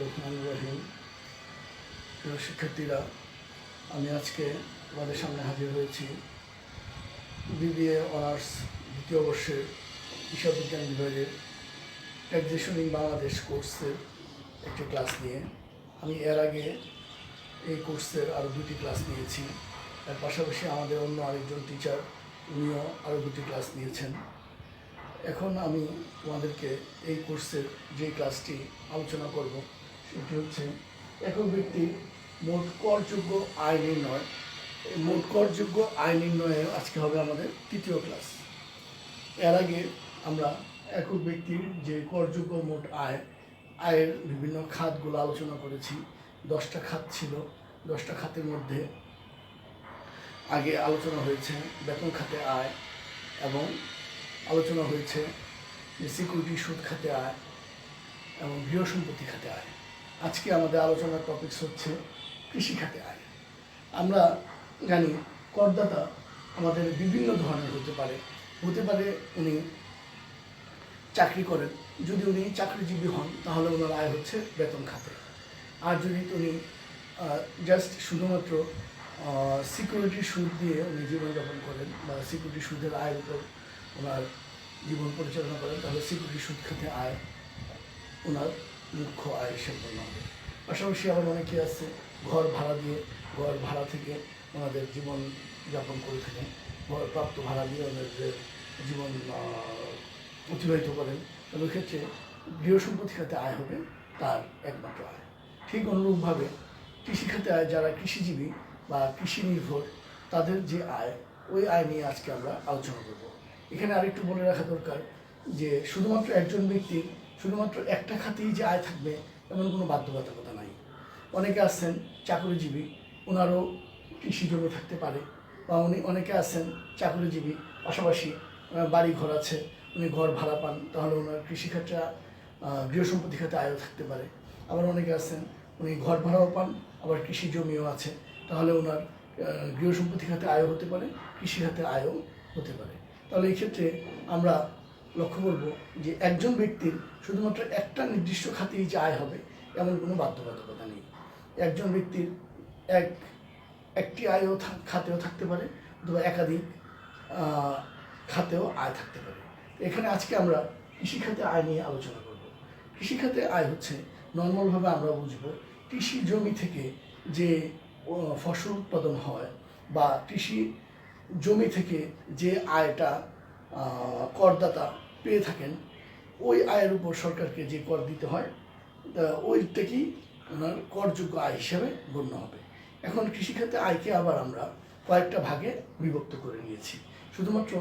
রহিম। প্রিয় শিক্ষার্থীরা, আমি আজকে তোমাদের সামনে হাজির হয়েছি বিবিএ অনার্স দ্বিতীয় বর্ষের হিসাব বিজ্ঞান বিভাগের ট্যাক্সেশন ইন বাংলাদেশ কোর্সের একটি ক্লাস নিয়ে। আমি এর আগে এই কোর্সের আরও দুটি ক্লাস নিয়েছি। এর পাশাপাশি আমাদের অন্য আরেকজন টিচার উনিও আরও দুটি ক্লাস নিয়েছেন। এখন আমি তোমাদেরকে এই কোর্সের যে ক্লাসটি আলোচনা করব সেটি হচ্ছে একক ব্যক্তির মোট করযোগ্য আয় নির্ণয়। মোট করযোগ্য আয় নির্ণয়ে আজকে হবে আমাদের তৃতীয় ক্লাস। এর আগে আমরা একক ব্যক্তির যে করযোগ্য মোট আয়ের বিভিন্ন খাতগুলো আলোচনা করেছি। 10টা খাত ছিল। 10টা খাতের মধ্যে আগে আলোচনা হয়েছে বেতন খাতে আয়, এবং আলোচনা হয়েছে যে সিকিউরিটি সুদ খাতে আয় এবং গৃহ সম্পত্তি খাতে আয়। আজকে আমাদের আলোচনার টপিকস হচ্ছে কৃষি খাতে আয়। আমরা জানি করদাতা আমাদের বিভিন্ন ধরনের হতে পারে উনি চাকরি করেন। যদি উনি চাকরিজীবী হন তাহলে ওনার আয় হচ্ছে বেতন খাতে। আর যদি উনি জাস্ট শুধুমাত্র সিকিউরিটি সুদ দিয়ে উনি জীবনযাপন করেন বা সিকিউরিটি সুদের আয়ের উপর ওনার জীবন পরিচালনা করেন, তাহলে সিকিউরিটি সুদ খাতে আয় ওনার মুখ্য আয় হিসেবে গণ্য হবে। পাশাপাশি আবার অনেকে আছে ঘর ভাড়া থেকে ওনাদের জীবন যাপন করে থাকেন, ঘর প্রাপ্ত ভাড়া দিয়ে ওনাদের জীবন অতিবাহিত করেন। তবে ক্ষেত্রে গৃহ সম্পত্তি খাতে আয় হবে তার একমাত্র আয়। ঠিক অনুরূপভাবে কৃষি খাতে আয়, যারা কৃষিজীবী বা কৃষি নির্ভর, তাদের যে আয়, ওই আয় নিয়ে আজকে আমরা আলোচনা করব। এখানে আরেকটু বলে রাখা দরকার যে শুধুমাত্র একজন ব্যক্তির শুধুমাত্র একটা খাতেই যে আয় থাকবে এমন কোনো বাধ্যবাধকতা নাই। অনেকে আছেন চাকরিজীবী, ওনারও কৃষি জমি থাকতে পারে, বা অনেকে আছেন চাকরিজীবী পাশাপাশি বাড়ি ঘর আছে, উনি ঘর ভাড়া পান, তাহলে ওনার কৃষিখাতে গৃহ সম্পত্তি খাতে আয়ও থাকতে পারে। আবার অনেকে আছেন উনি ঘর ভাড়াও পান, আবার কৃষি জমিও আছে, তাহলে ওনার গৃহ সম্পত্তি খাতে আয়ও হতে পারে, কৃষি খাতে আয়ও হতে পারে। তাহলে এই ক্ষেত্রে আমরা লক্ষ্য করব যে একজন ব্যক্তির শুধুমাত্র একটা নির্দিষ্ট খাতেই যে আয় হবে এমন কোনো বাধ্যবাধকতা নেই। একজন ব্যক্তির একটি আয়ও খাতেও থাকতে পারে, অথবা একাধিক খাতেও আয় থাকতে পারে। এখানে আজকে আমরা কৃষিখাতে আয় নিয়ে আলোচনা করব। কৃষিখাতে আয় হচ্ছে নর্মালভাবে আমরা বুঝব কৃষি জমি থেকে যে ফসল উৎপাদন হয় বা কৃষি জমি থেকে যে আয়টা করদাতা পেয়ে থাকেন, ওই আয়ের উপর সরকারকে যে কর দিতে হয় ওইটাকেই ওনার করযোগ্য আয় হিসাবে গণ্য হবে। এখন কৃষিখাতে আয়কে আবার আমরা কয়েকটা ভাগে বিভক্ত করে নিয়েছি শুধুমাত্র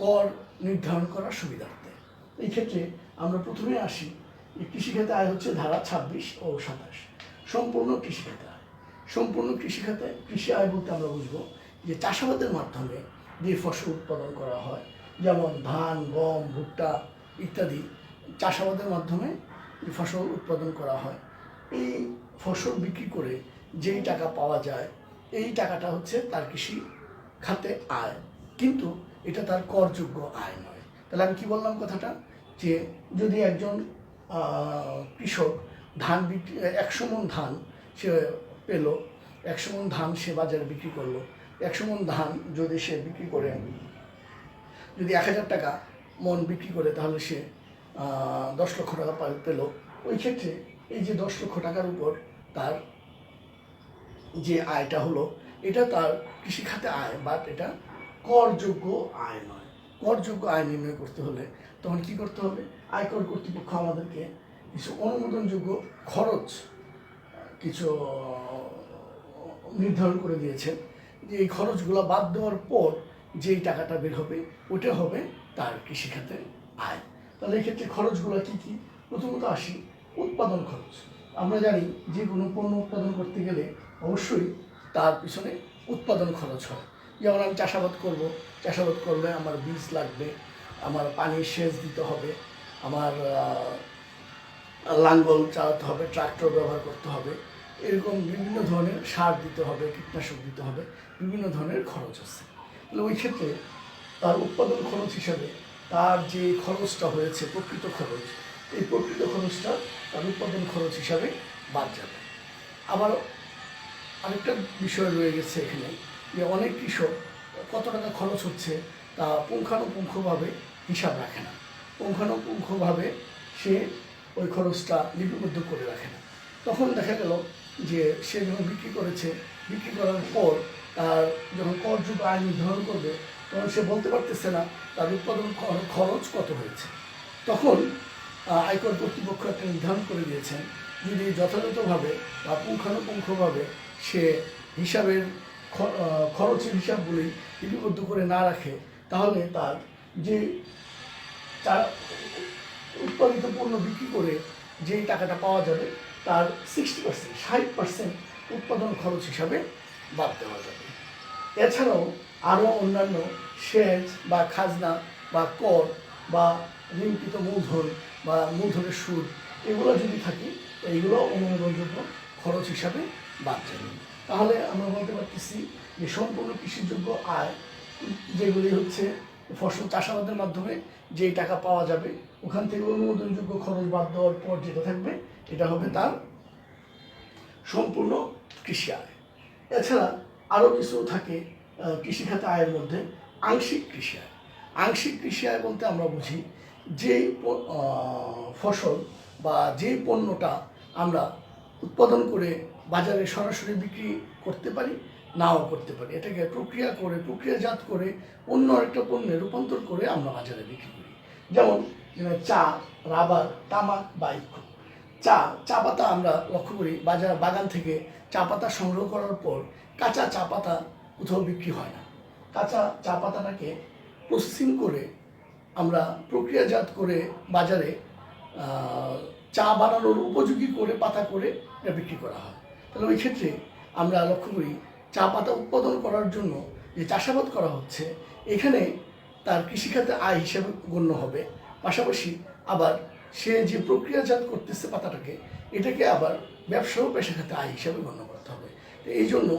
কর নির্ধারণ করার সুবিধার্থে। এই ক্ষেত্রে আমরা প্রথমে আসি, কৃষিখাতে আয় হচ্ছে ধারা 26 ও 27 সম্পূর্ণ কৃষিখাতে আয়। সম্পূর্ণ কৃষিখাতে কৃষি আয় বলতে আমরা বুঝবো যে চাষাবাদের মাধ্যমে যে ফসল উৎপাদন করা হয়, যেমন ধান, গম, ভুট্টা ইত্যাদি চাষাবাদের মাধ্যমে যে ফসল উৎপাদন করা হয়, এই ফসল বিক্রি করে যেই টাকা পাওয়া যায় এই টাকাটা হচ্ছে তার কৃষি খাতে আয়, কিন্তু এটা তার করযোগ্য আয় নয়। তাহলে আমি কি বললাম কথাটা, যে যদি একজন কৃষক ধান বিক্রি 100 মণ ধান সে পেল, 100 মণ ধান সে বাজারে বিক্রি করলো, 100 মণ ধান যদি সে বিক্রি করে যদি 1000 টাকা মণ বিক্রি করে, তাহলে সে 10 লক্ষ টাকা পেল। ওই ক্ষেত্রে এই যে 10 লক্ষ টাকার উপর তার যে আয়টা হলো, এটা তার কৃষিখাতে আয়, বাট এটা করযোগ্য আয় নয়। করযোগ্য আয় নির্ণয় করতে হলে তখন কি করতে হবে, আয়কর কর্তৃপক্ষ আমাদেরকে কিছু অনুমোদনযোগ্য খরচ কিছু নির্ধারণ করে দিয়েছে, যে এই খরচগুলো বাদ দেওয়ার পর যেই টাকাটা বের হবে ওটা হবে তার কৃষিখাতের আয়। তাহলে এক্ষেত্রে খরচগুলো কী কী? প্রথমত আসি উৎপাদন খরচ। আমরা জানি যে কোনো পণ্য উৎপাদন করতে গেলে অবশ্যই তার পিছনে উৎপাদন খরচ হয়। যেমন আমি চাষাবাদ করলে আমার বীজ লাগবে, আমার পানি সেচ দিতে হবে, আমার লাঙ্গল চালাতে হবে, ট্রাক্টর ব্যবহার করতে হবে, এরকম বিভিন্ন ধরনের সার দিতে হবে, কীটনাশক দিতে হবে, বিভিন্ন ধরনের খরচ আছে। তাহলে ওই ক্ষেত্রে তার উৎপাদন খরচ হিসাবে তার যে খরচটা হয়েছে প্রকৃত খরচ, এই প্রকৃত খরচটা তার উৎপাদন খরচ হিসাবে বাদ যাবে। আবার আরেকটা বিষয় রয়ে গেছে এখানে, যে অনেক কৃষক কত টাকা খরচ হচ্ছে তা পুঙ্খানুপুঙ্খভাবে হিসাব রাখে না, পুঙ্খানুপুঙ্খভাবে সে ওই খরচটা লিপিবদ্ধ করে রাখে না। তখন দেখা গেল যে সে যখন বিক্রি করেছে, বিক্রি করার পর তার যখন করযোগ্য আয় নির্ধারণ করবে, তখন সে বলতে পারতেছে না তার উৎপাদন খরচ কত হয়েছে। তখন আয়কর কর্তৃপক্ষ একটা নির্ধারণ করে দিয়েছেন, যদি যথাযথভাবে বা পুঙ্খানুপুঙ্খভাবে সে হিসাবের খরচের হিসাবগুলি লিপিবদ্ধ করে না রাখে, তাহলে তার যে উৎপাদিত পণ্য বিক্রি করে যেই টাকাটা পাওয়া যাবে তার 60% উৎপাদন খরচ হিসাবে বাদ দেওয়া যাবে। এছাড়াও আরও অন্যান্য সেচ বা খাজনা বা কর বা ঋণকৃত মূলধন বা মূলধনের সুদ এগুলো যদি থাকে, এইগুলো অনুমোদনযোগ্য খরচ হিসাবে বাদ যাবে। তাহলে আমরা বলতে পারতেছি যে সম্পূর্ণ কৃষিযোগ্য আয়, যেগুলি হচ্ছে ফসল চাষাবাদের মাধ্যমে যেই টাকা পাওয়া যাবে, ওখান থেকে অনুমোদনযোগ্য খরচ বাদ দেওয়ার পর যেটা থাকবে এটা হবে তার সম্পূর্ণ কৃষি আয়। এছাড়া আরও কিছু থাকে কৃষিখাতে আয়ের মধ্যে আংশিক কৃষি আয়। আংশিক কৃষি আয় বলতে আমরা বুঝি যেই ফসল বা যেই পণ্যটা আমরা উৎপাদন করে বাজারে সরাসরি বিক্রি করতে পারি, নাও করতে পারি, এটাকে প্রক্রিয়াজাত করে অন্য আরেকটা পণ্যে রূপান্তর করে আমরা বাজারে বিক্রি করি। যেমন চা, রাবার, তামাক বা ইক্ষু। চা পাতা আমরা লক্ষ্য করি বাগান থেকে চা পাতা সংগ্রহ করার পর কাঁচা চা পাতা কোথাও বিক্রি হয় না। কাঁচা চা পাতাটাকে প্রসেসিং করে আমরা প্রক্রিয়াজাত করে বাজারে চা বানানোর উপযোগী করে পাতা করে এটা বিক্রি করা হয়। তাহলে ওই ক্ষেত্রে আমরা লক্ষ্য করি চা পাতা উৎপাদন করার জন্য যে চাষাবাদ করা হচ্ছে, এখানে তার কৃষিখাতে আয় হিসেবে গণ্য হবে। পাশাপাশি আবার সে যে প্রক্রিয়াজাত করতেছে পাতাটাকে, এটাকে আবার ব্যবসা ও পেশাখাতে আয় হিসাবে গণ্য করতে হবে। তো এই জন্য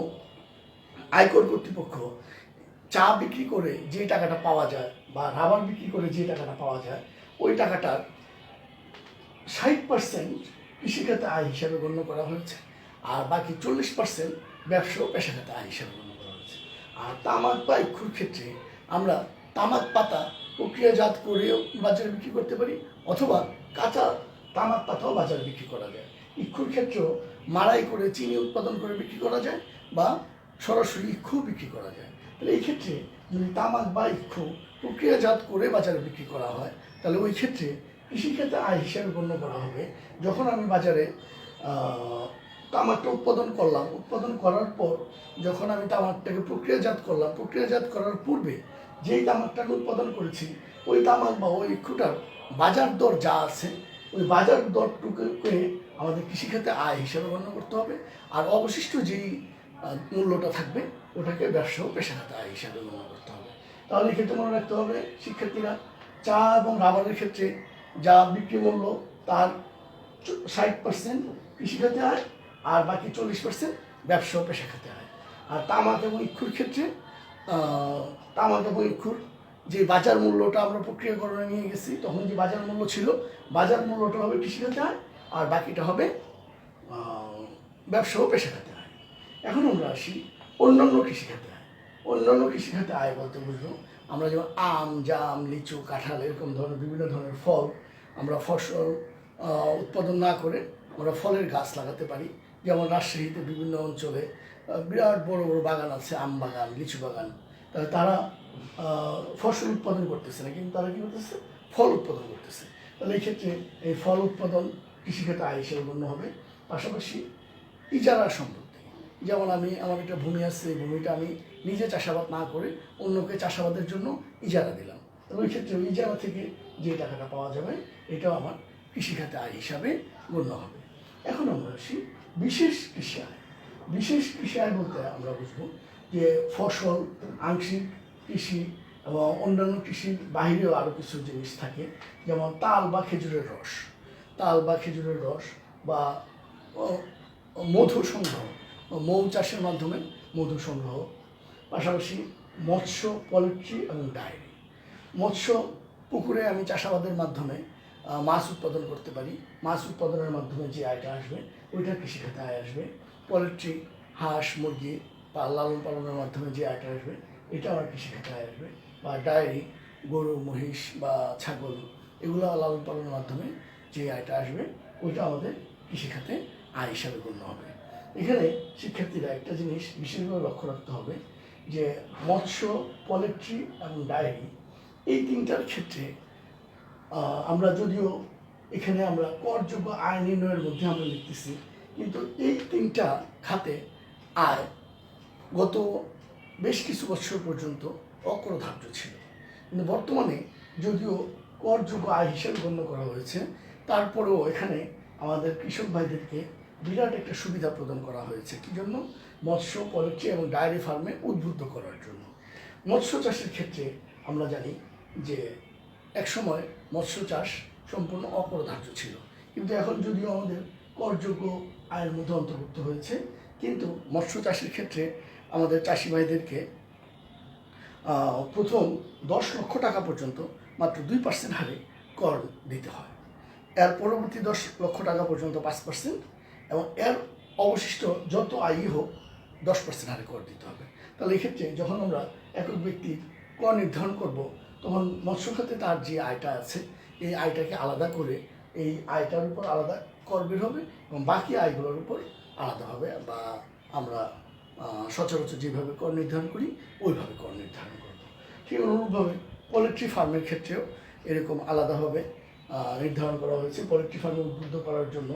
আয়কর কর্তৃপক্ষ চা বিক্রি করে যে টাকাটা পাওয়া যায় বা রাবার বিক্রি করে যে টাকাটা পাওয়া যায়, ওই টাকাটার 60% কৃষিখাতে আয় হিসাবে গণ্য করা হয়েছে, আর বাকি 40% ব্যবসা ও পেশাখাতে আয় হিসাবে গণ্য করা হয়েছে। আর তামাক বা ইক্ষুর ক্ষেত্রে আমরা তামাক পাতা প্রক্রিয়াজাত করেও বাজারে বিক্রি করতে পারি, অথবা কাঁচা তামাক পাতাও বাজারে বিক্রি করা যায়। ইক্ষুর ক্ষেত্রেও মাড়াই করে চিনি উৎপাদন করে বিক্রি করা যায় বা সরাসরি ইক্ষু বিক্রি করা যায়। তাহলে এই ক্ষেত্রে যদি তামাক বা ইক্ষু প্রক্রিয়াজাত করে বাজারে বিক্রি করা হয়, তাহলে ওই ক্ষেত্রে কৃষিক্ষেত্রে আয় হিসাবে গণ্য করা হবে। যখন আমি বাজারে তামাকটা উৎপাদন করলাম, উৎপাদন করার পর যখন আমি তামাকটাকে প্রক্রিয়াজাত করলাম, প্রক্রিয়াজাত করার পূর্বে যেই তামাকটাকে উৎপাদন করেছি, ওই তামাক বা ওই ইক্ষুটার বাজার দর যা আছে, ওই বাজার দরটুকুকে আমাদের কৃষিখাতে আয় হিসাবে গণ্য করতে হবে। আর অবশিষ্ট যেই মূল্যটা থাকবে, ওটাকে ব্যবসা ও পেশাগত আয় হিসাবে গণ্য করতে হবে। তাহলে এক্ষেত্রে মনে রাখতে হবে শিক্ষার্থীরা, চা এবং রাবারের ক্ষেত্রে যা বিক্রি মূল্য তার 60% কৃষিখাতে আয়, আর বাকি 40% ব্যবসা ও পেশাখাতে আয়। আর তামাক এবং ইক্ষুর ক্ষেত্রে তামাক এবং ইক্ষুর যে বাজার মূল্যটা আমরা প্রক্রিয়াকরণে নিয়ে গেছি, তখন যে বাজার মূল্য ছিল, বাজার মূল্যটা হবে কৃষিখাতে আয়, আর বাকিটা হবে ব্যবসা ও পেশাখাতে আয়। এখন আমরা আসি অন্যান্য কৃষিখাতে আয়। অন্যান্য কৃষিখাতে আয় বলতে বুঝলো আমরা যেমন আম, জাম, লিচু, কাঁঠাল এরকম ধরনের বিভিন্ন ধরনের ফল আমরা ফসল উৎপাদন না করে আমরা ফলের গাছ লাগাতে পারি। যেমন রাজশাহীতে বিভিন্ন অঞ্চলে বিরাট বড় বড় বাগান আছে, আম বাগান, লিচু বাগান। তাহলে তারা ফসল উৎপাদন করতেছে না, কিন্তু তারা কী করতেছে, ফল উৎপাদন করতেছে। তাহলে এই ক্ষেত্রে এই ফল উৎপাদন কৃষিখাতে আয় হিসেবে গণ্য হবে। পাশাপাশি ইজারা সম্পত্তি, যেমন আমার একটা ভূমি আছে, এই ভূমিটা আমি নিজে চাষাবাদ না করে অন্যকে চাষাবাদের জন্য ইজারা দিলাম, তাহলে ওই ক্ষেত্রে ইজারা থেকে যে টাকাটা পাওয়া যাবে, এটাও আমার কৃষিখাতে আয় হিসাবে গণ্য হবে। এখন আমরা আসি বিশেষ কৃষি আয়। বিশেষ কৃষি আয় বলতে আমরা বুঝবো যে ফসল, আংশিক কৃষি এবং অন্যান্য কৃষির বাহিরেও আরও কিছু জিনিস থাকে, যেমন তাল বা খেজুরের রস, বা মধু সংগ্রহ, মৌ চাষের মাধ্যমে মধু সংগ্রহ। পাশাপাশি মৎস্য, পোল্ট্রি এবং ডায়েরি। মৎস্য, পুকুরে আমি চাষাবাদের মাধ্যমে মাছ উৎপাদন করতে পারি, মাছ উৎপাদনের মাধ্যমে যে আয়টা আসবে ওইটা কৃষিখাতে আয় আসবে। পোলট্রি, হাঁস মুরগি বা লালন পালনের মাধ্যমে যে আয়টা আসবে এটা আমার কৃষিখাতে আয় আসবে। বা ডায়েরি, গরু মহিষ বা ছাগল এগুলো লালন পালনের মাধ্যমে যে আয়টা আসবে ওইটা আমাদের কৃষিখাতে আয় হিসাবে গণ্য হবে। এখানে শিক্ষার্থীরা একটা জিনিস বিশেষভাবে লক্ষ্য রাখতে হবে যে মৎস্য, পোলট্রি এবং ডায়েরি এই তিনটার ক্ষেত্রে আমরা যদিও এখানে আমরা করযোগ্য আয় নির্ণয়ের মধ্যে আমরা লিখতেছি, কিন্তু এই তিনটা খাতে আয় গত বেশ কিছু বছর পর্যন্ত অকরধার্য ছিল। কিন্তু বর্তমানে যদিও করযোগ্য আয় হিসেবে গণ্য করা হয়েছে, তারপরেও এখানে আমাদের কৃষক ভাইদেরকে বিরাট একটা সুবিধা প্রদান করা হয়েছে। কী জন্য? মৎস্য, পোলট্রি এবং ডায়েরি ফার্মে উদ্বুদ্ধ করার জন্য। মৎস্য চাষের ক্ষেত্রে আমরা জানি যে একসময় মৎস্য চাষ সম্পূর্ণ অকরধার্য ছিল, কিন্তু এখন যদিও আমাদের করযোগ্য আয়ের মধ্যে অন্তর্ভুক্ত হয়েছে, কিন্তু মৎস্য চাষের ক্ষেত্রে আমাদের চাষি ভাইদেরকে প্রথম 10 লক্ষ টাকা পর্যন্ত মাত্র 2% হারে কর দিতে হয়। এর পরবর্তী 10 লক্ষ টাকা পর্যন্ত 5%, এবং এর অবশিষ্ট যত আয়ই হোক 10% হারে কর দিতে হবে। তাহলে এক্ষেত্রে যখন আমরা একক ব্যক্তির কর নির্ধারণ করব, তখন মৎস্য খাতে তার যে আয়টা আছে এই আয়টাকে আলাদা করে এই আয়টার উপর আলাদা কর বের হবে এবং বাকি আয়গুলোর উপর আলাদা হবে, বা আমরা সচরাচর যেভাবে কর নির্ধারণ করি ওইভাবে কর নির্ধারণ করব। ঠিক অনুরূপভাবে পোলট্রি ফার্মের ক্ষেত্রেও এরকম আলাদাভাবে নির্ধারণ করা হয়েছে। পোলট্রি ফার্মে উদ্বুদ্ধ করার জন্য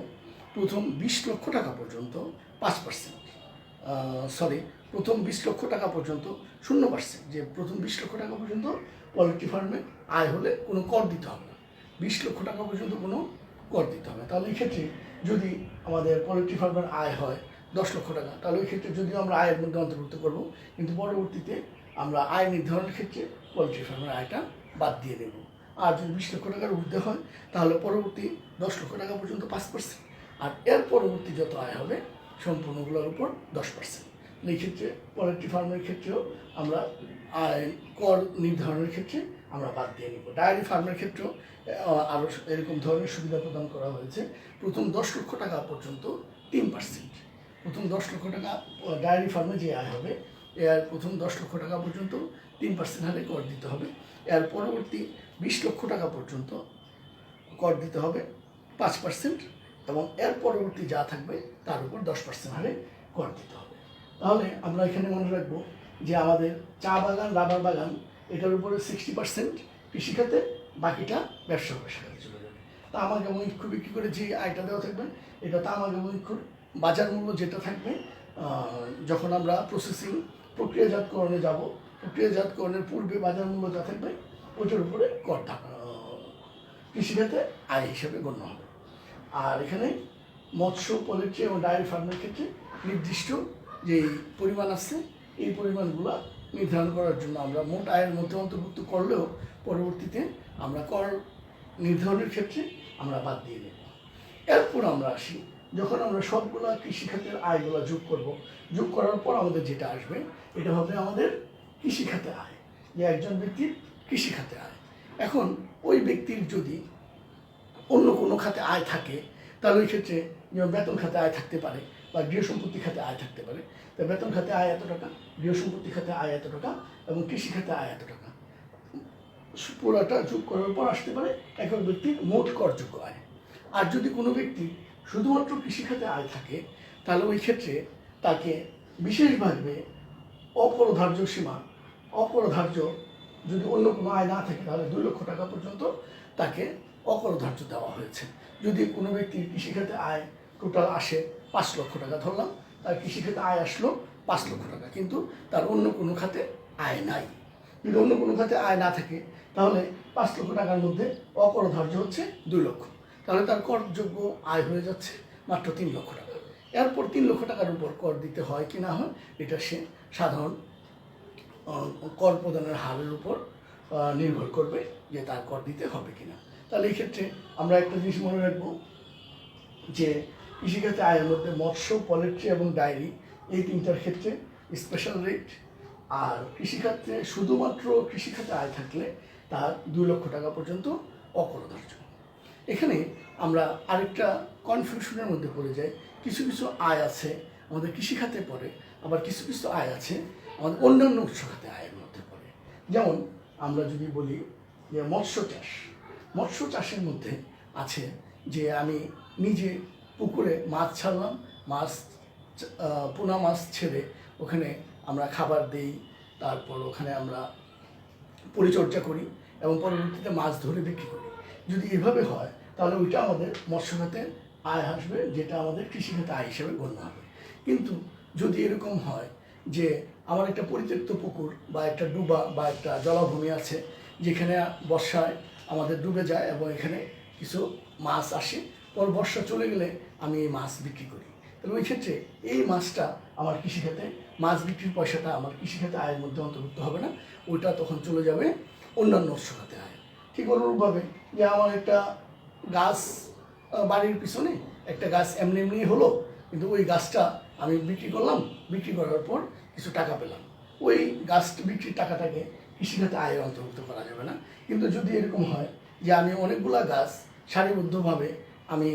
প্রথম 20 লক্ষ টাকা পর্যন্ত 5%, প্রথম 20 লক্ষ টাকা পর্যন্ত 0%, যে প্রথম 20 লক্ষ টাকা পর্যন্ত পোলট্রি ফার্মে আয় হলে কোনো কর দিতে হবে না, 20 লক্ষ টাকা পর্যন্ত কোনো কর দিতে হবে। তাহলে এই ক্ষেত্রে যদি আমাদের পোলট্রি ফার্মের আয় হয় 10 লক্ষ টাকা, তাহলে ওই ক্ষেত্রে যদিও আমরা আয়ের মধ্যে অন্তর্ভুক্ত করব, কিন্তু পরবর্তীতে আমরা আয় নির্ধারণের ক্ষেত্রে পোলট্রি ফার্মের আয়টা বাদ দিয়ে দেব। আর যদি 20 লক্ষ টাকার ঊর্ধ্বে হয় তাহলে পরবর্তী 10 লক্ষ টাকা পর্যন্ত 5%, আর এর পরবর্তী যত আয় হবে সম্পূর্ণগুলোর উপর 10%। এই ক্ষেত্রে পোলট্রি ফার্মের ক্ষেত্রেও আমরা আয় কর নির্ধারণের ক্ষেত্রে আমরা বাদ দিয়ে নিব। ডায়েরি ফার্মের ক্ষেত্রেও আরও এরকম ধরনের সুবিধা প্রদান করা হয়েছে। প্রথম 10 লক্ষ টাকা পর্যন্ত 3%, প্রথম 10 লক্ষ টাকা ডায়েরি ফার্মে যে আয় হবে এর প্রথম 10 লক্ষ টাকা পর্যন্ত 3% হারে কর দিতে হবে। এর পরবর্তী 20 লক্ষ টাকা পর্যন্ত কর দিতে হবে 5%, এবং এর পরবর্তী যা থাকবে তার উপর 10% হারে কর দিতে হবে। তাহলে আমরা এখানে মনে রাখবো যে আমাদের চা বাগান, রাবার বাগান এটার উপরে 60% কৃষিখাতে, বাকিটা ব্যবসা খাতে চলে যাবে। তামাক এবং ইক্ষু বিক্রি করে যে আয়টা দেওয়া থাকবে এটা তামাক এবং ইক্ষুর বাজার মূল্য যেটা থাকবে, যখন আমরা প্রক্রিয়াজাতকরণে যাব, প্রক্রিয়াজাতকরণের পূর্বে বাজার মূল্য যা থাকবে ওইটার উপরে কর কৃষিখাতে আয় হিসেবে গণ্য হবে। আর এখানে মৎস্য, পোলট্রি এবং ডায়েরি ফার্মের ক্ষেত্রে নির্দিষ্ট যে পরিমাণ আছে এই পরিমাণগুলো নির্ধারণ করার জন্য আমরা মোট আয়ের মধ্যে অন্তর্ভুক্ত করলেও পরবর্তীতে আমরা কর নির্ধারণের ক্ষেত্রে আমরা বাদ দিয়ে দেব। এরপর আমরা আসি, যখন আমরা সবগুলা কৃষিখাতের আয়গুলো যোগ করব, যোগ করার পর আমাদের যেটা আসবে এটা হবে আমাদের কৃষিখাতে আয়, যে একজন ব্যক্তির কৃষিখাতে আয়। এখন ওই ব্যক্তির যদি অন্য কোনো খাতে আয় থাকে তাহলে ওই ক্ষেত্রে যেমন বেতন খাতে আয় থাকতে পারে বা গৃহ সম্পত্তি খাতে আয় থাকতে পারে। তা বেতন খাতে আয় এত টাকা, গৃহ সম্পত্তি খাতে আয় এত টাকা এবং কৃষি খাতে আয় এত টাকা, পুরোটা যোগ করার পর আসতে পারে একজন ব্যক্তির মোট করযোগ্য আয়। আর যদি কোনো ব্যক্তি শুধুমাত্র কৃষিখাতে আয় থাকে তাহলে ওই ক্ষেত্রে তাকে বিশেষভাবে অকরধার্য সীমা, অকরধার্য যদি অন্য কোনো আয় না থাকে তাহলে 2 লক্ষ টাকা পর্যন্ত তাকে অকরধার্য দেওয়া হয়েছে। যদি কোনো ব্যক্তির কৃষিখাতে আয় টোটাল আসে 5 লক্ষ টাকা, ধরলাম তার কৃষিখাতে আয় আসলো 5 লক্ষ টাকা, কিন্তু তার অন্য কোনো খাতে আয় নাই। যদি অন্য কোনো খাতে আয় না থাকে তাহলে 5 লক্ষ টাকার মধ্যে অকরধার্য হচ্ছে 2 লক্ষ, তাহলে তার করযোগ্য আয় হয়ে যাচ্ছে মাত্র 3 লক্ষ টাকা। এরপর 3 লক্ষ টাকার উপর কর দিতে হয় কি না হয় এটা সে সাধারণ কর প্রদানের হারের উপর নির্ভর করবে যে তার কর দিতে হবে কিনা। তাহলে এই ক্ষেত্রে আমরা একটা জিনিস মনে রাখবো যে কৃষিখাতে আয়ের মধ্যে মৎস্য, পোলট্রি এবং ডায়েরি এই তিনটার ক্ষেত্রে স্পেশাল রেট, আর কৃষিখাতে শুধুমাত্র কৃষিখাতে আয় থাকলে তার 2 লক্ষ টাকা পর্যন্ত অকরধার্য। এখানে আমরা আরেকটা কনফিউশনের মধ্যে পড়ে যাই, কিছু কিছু আয় আছে আমাদের কৃষিখাতে পড়ে, আবার কিছু কিছু আয় আছে আমাদের অন্যান্য উৎস খাতে আয়ের মধ্যে পড়ে। যেমন আমরা যদি বলি যে মৎস্য চাষের মধ্যে আছে যে আমি নিজে পুকুরে মাছ ছাড়লাম, মাছ পোনা মাছ ছেড়ে ওখানে আমরা খাবার দিই, তারপর ওখানে আমরা পরিচর্যা করি এবং পরবর্তীতে মাছ ধরে বিক্রি করি। যদি এভাবে হয় তাহলে ওইটা আমাদের মৎস্য খাতে আয় আসবে, যেটা আমাদের কৃষিখাতে আয় হিসেবে গণ্য হবে। কিন্তু যদি এরকম হয় যে আমার একটা পরিত্যক্ত পুকুর বা একটা ডুবা বা একটা জলাভূমি আছে, যেখানে বর্ষায় আমাদের ডুবে যায় এবং এখানে কিছু মাছ আসে, পর বর্ষা চলে গেলে আমি এই মাছ বিক্রি করি, তাহলে ওই ক্ষেত্রে এই মাছটা আমার কৃষিখাতে, মাছ বিক্রির পয়সাটা আমার কৃষিখাতে আয়ের মধ্যে অন্তর্ভুক্ত হবে না, ওইটা তখন চলে যাবে অন্যান্য উৎস খাতে আয়। ঠিক অনুরূপভাবে যে আমার একটা গাছ বাড়ির পিছনে একটা গাছ এমনি এমনি হলো, কিন্তু ওই গাছটা আমি বিক্রি করলাম, বিক্রি করার পর কিছু টাকা পেলাম, ওই গাছ বিক্রির টাকাটাকে কৃষিখাতে আয়ের অন্তর্ভুক্ত করা যাবে না। কিন্তু যদি এরকম হয় যে আমি অনেকগুলা গাছ সারিবদ্ধভাবে আমি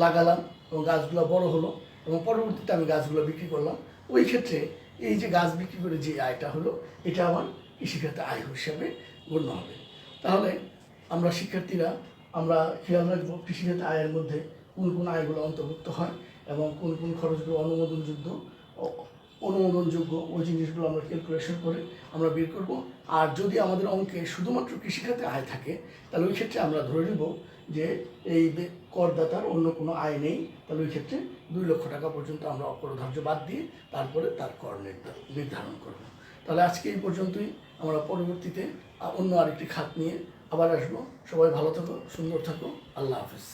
লাগালাম এবং গাছগুলো বড় হলো এবং পরবর্তীতে আমি গাছগুলো বিক্রি করলাম, ওই ক্ষেত্রে এই যে গাছ বিক্রি করে যে আয়টা হলো, এটা আমার কৃষিখাতে আয় হিসাবে গণ্য হবে। তাহলে আমরা শিক্ষার্থীরা আমরা খেয়াল রাখবো কৃষিখাতে আয়ের মধ্যে কোন কোন আয়গুলো অন্তর্ভুক্ত হয় এবং কোন কোন খরচগুলো অনুমোদনযোগ্য ওই জিনিসগুলো আমরা ক্যালকুলেশন করে আমরা বের করব। আর যদি আমাদের অঙ্কে শুধুমাত্র কৃষিখাতে আয় থাকে, তাহলে ওই ক্ষেত্রে আমরা ধরে নেব যে এই করদাতার অন্য কোনো আয় নেই, তাহলে ওই ক্ষেত্রে 2 লক্ষ টাকা পর্যন্ত আমরা অপরধার্য বাদ দিয়ে তারপরে তার কর নির্ধারণ করব। তাহলে আজকে এই পর্যন্তই, আমরা পরবর্তীতে অন্য আরেকটি খাত নিয়ে আবার আসবো। সবাই ভালো থাকো, সুন্দর থাকো, আল্লাহ হাফেজ।